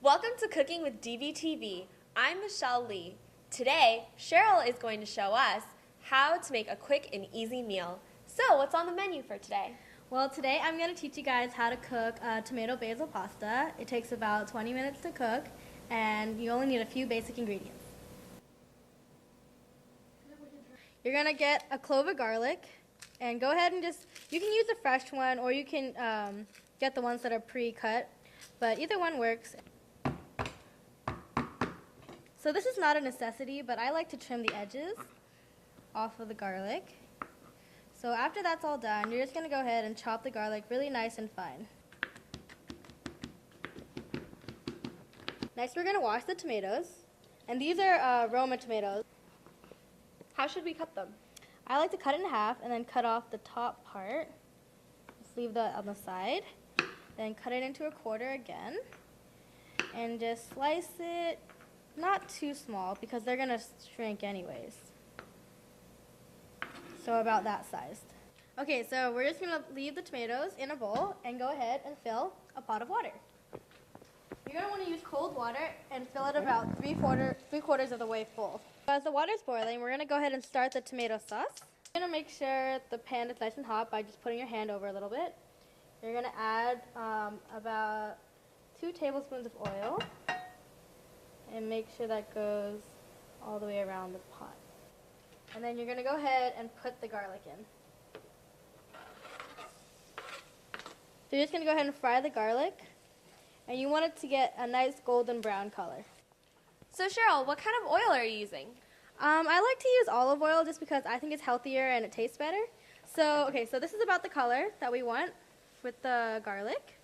Welcome to Cooking with DBTV. I'm Michelle Lee. Today, Cheryl is going to show us how to make a quick and easy meal. So, what's on the menu for today? Well, today I'm going to teach you guys how to cook tomato basil pasta. It takes about 20 minutes to cook, and you only need a few basic ingredients. You're going to get a clove of garlic, and go ahead and you can use a fresh one, or you can get the ones that are pre-cut, but either one works. So this is not a necessity, but I like to trim the edges off of the garlic. So after that's all done, you're just going to go ahead and chop the garlic really nice and fine. Next, we're going to wash the tomatoes, and these are Roma tomatoes. How should we cut them? I like to cut it in half and then cut off the top part. Just leave that on the side. Then cut it into a quarter again, and just slice it not too small because they're going to shrink anyways. So about that size. Okay, so we're just going to leave the tomatoes in a bowl and go ahead and fill a pot of water. You're going to want to use cold water and fill it about three quarters of the way full. As the water's boiling, we're going to go ahead and start the tomato sauce. You're going to make sure the pan is nice and hot by just putting your hand over a little bit. You're going to add about 2 tablespoons of oil and make sure that goes all the way around the pot. And then you're going to go ahead and put the garlic in. So you're just going to go ahead and fry the garlic, and you want it to get a nice golden brown color. So Cheryl, what kind of oil are you using? I like to use olive oil just because I think it's healthier and it tastes better. So this is about the color that we want with the garlic.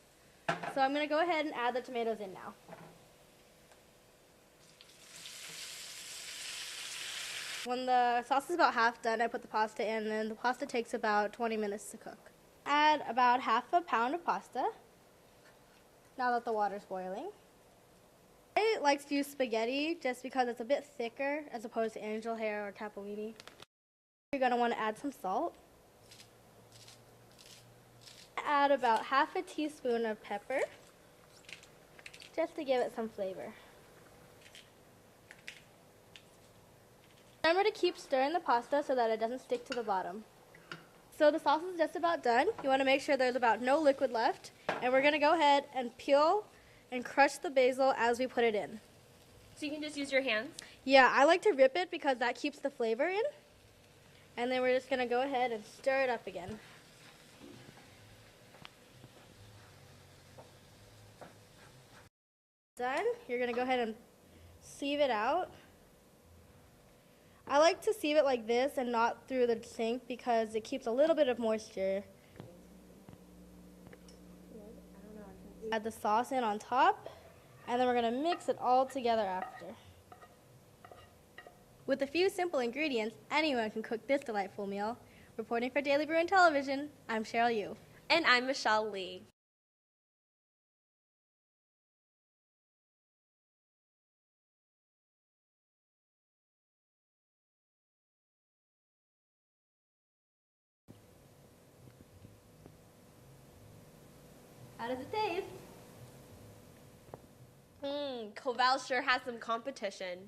So I'm going to go ahead and add the tomatoes in now. When the sauce is about half done, I put the pasta in, and the pasta takes about 20 minutes to cook. Add about half a pound of pasta, now that the water's boiling. I like to use spaghetti just because it's a bit thicker as opposed to angel hair or capellini. You're going to want to add some salt. Add about half a teaspoon of pepper, just to give it some flavor. Remember to keep stirring the pasta so that it doesn't stick to the bottom. So the sauce is just about done. You want to make sure there's about no liquid left. And we're going to go ahead and peel and crush the basil as we put it in. So you can just use your hands? Yeah, I like to rip it because that keeps the flavor in. And then we're just going to go ahead and stir it up again. Done. You're going to go ahead and sieve it out. I like to sieve it like this and not through the sink because it keeps a little bit of moisture. Add the sauce in on top, and then we're going to mix it all together after. With a few simple ingredients, anyone can cook this delightful meal. Reporting for Daily Bruin Television, I'm Cheryl Yu. And I'm Michelle Lee. How does it taste? Koval sure has some competition.